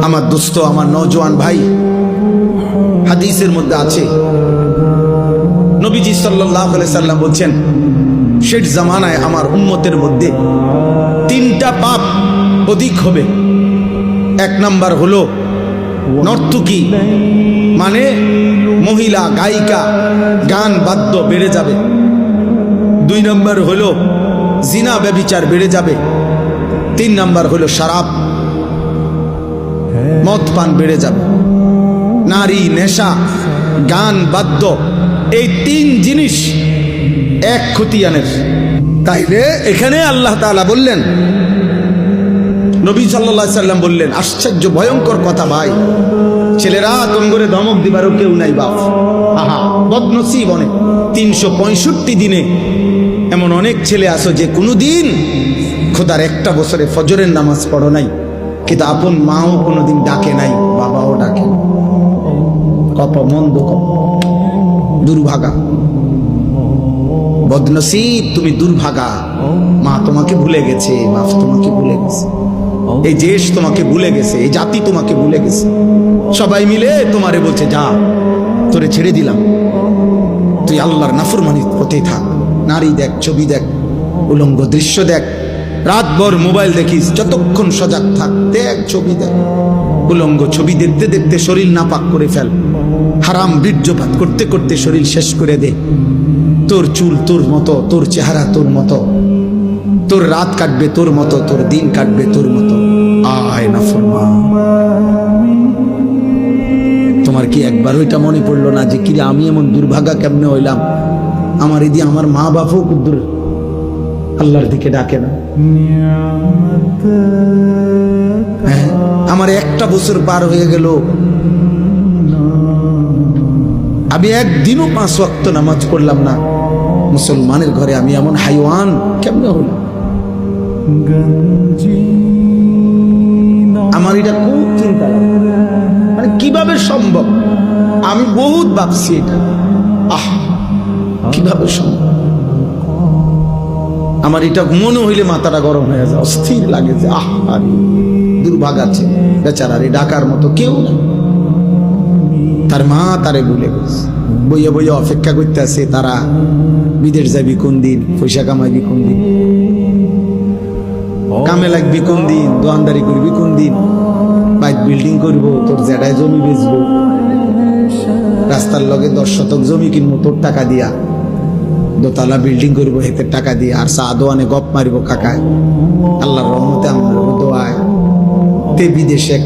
আমার দোস্ত, আমার নওজোয়ান ভাই, হাদিসের মধ্যে আছে নবীজি সাল্লাল্লাহু আলাইহি সাল্লাম বলছেন, শেষ জামানায় আমার উম্মতের মধ্যে তিনটা পাপ অধিক হবে। এক নাম্বার হলো নর্তকী, মানে মহিলা গায়িকা, গান বাদ্য বেড়ে যাবে। দুই নাম্বার হলো জিনা ব্যভিচার বেড়ে যাবে। তিন নাম্বার হলো শরাব, মদ পান বেড়ে যাবে। নারী, নেশা, গান বাদ্য, এই তিন জিনিস এক খতিয়ানের। তাইলে এখানে আল্লাহ তাআলা বললেন, নবী সাল্লাল্লাহু আলাইহি সাল্লাম বললেন, আশ্চর্য ভয়ঙ্কর কথা ভাই, ছেলেরা তোম করে ধমক দিবারও কেউ নাই বাপ। আহা, বদনসিব অনেক। 365 দিনে এমন অনেক ছেলে আছো যে কোনোদিন খোদার একটা বছরে ফজরের নামাজ পড়ো নাই, কিন্তু আপন মাও কোনোদিন ডাকে নাই, বাবাও ডাকে। কপ মন্দ, কপ দুর্ভাগা, বদনসিব তুমি দুর্ভাগা। মা তোমাকে ভুলে গেছে, বাপ তোমাকে ভুলে গেছে, এই দেশ তোমাকে ভুলে গেছে, এই জাতি তোমাকে ভুলে গেছে। সবাই মিলে তোমারে বলছে, যা তোরে ছেড়ে দিলাম, তুই আল্লাহর নাফরমানির পথে থাক। নারী দেখ, ছবি দেখ, উলঙ্গ দৃশ্য দেখ, রাতভর মোবাইল দেখিস, যতক্ষণ সজাগ থাক, দেখ ছবি দেখ। উলঙ্গ ছবি দেখতে দেখতে শরীর নাপাক করে ফেল, হারাম বীর্যপাত করতে করতে শরীর শেষ করে দে। তোর চুল তোর মতো, তোর চেহারা তোর মতো, তোর রাত কাটবে তোর মতো, তোর দিন কাটবে তোর মতো। আয় নাফরমান, তোমার কি একবার ওইটা মনে পড়লো না যে কিরে আমি এমন দুর্ভাগা কেমনে হইলাম? আমার এদি আমার মা বাপও কুদ্দুর আল্লাহর দিকে ডাকে না। হ্যাঁ, আমার একটা বছর পার হয়ে গেল, আমি একদিনও 5 ওয়াক্ত নামাজ পড়লাম না। মুসলমানের ঘরে আমি এমন হাইওয়ান কেমনে হলাম? আমার এটা খুব চিন্তা লাগে, মানে কিভাবে সম্ভব? আমি বহুত ভাবছি এটা, কিভাবে সম্ভব? আমার এটা মনে হইলে মাথাটা গরম হয়ে যায়, অস্থির লাগে যে আরে দুর্ভাগ আছে বেচারা, রে ডাকার মতো কেউ না। তার মা তারে ভুলে গেছে, বইয়া বইয়া অপেক্ষা করতে আছে, তারা বিদেশ যাবি কোন দিন, পয়সা কামাবি কোন দিন, কামে লাগবি কোন দিন, দোয়ানদারি করবি কোন দিন, বাইক বিল্ডিং করবো, তোর জেডায় জমি বেচবো, রাস্তার লগে 10 শতক জমি কিনবো তোর টাকা দিয়া, দোতলা বিল্ডিং করবো হেতের টাকা দিয়ে, আর চা দোয়ানে গপ মারিব কাকায়। আল্লাহর রহমতে আমার দোয়ায় তে বিদেশে একটা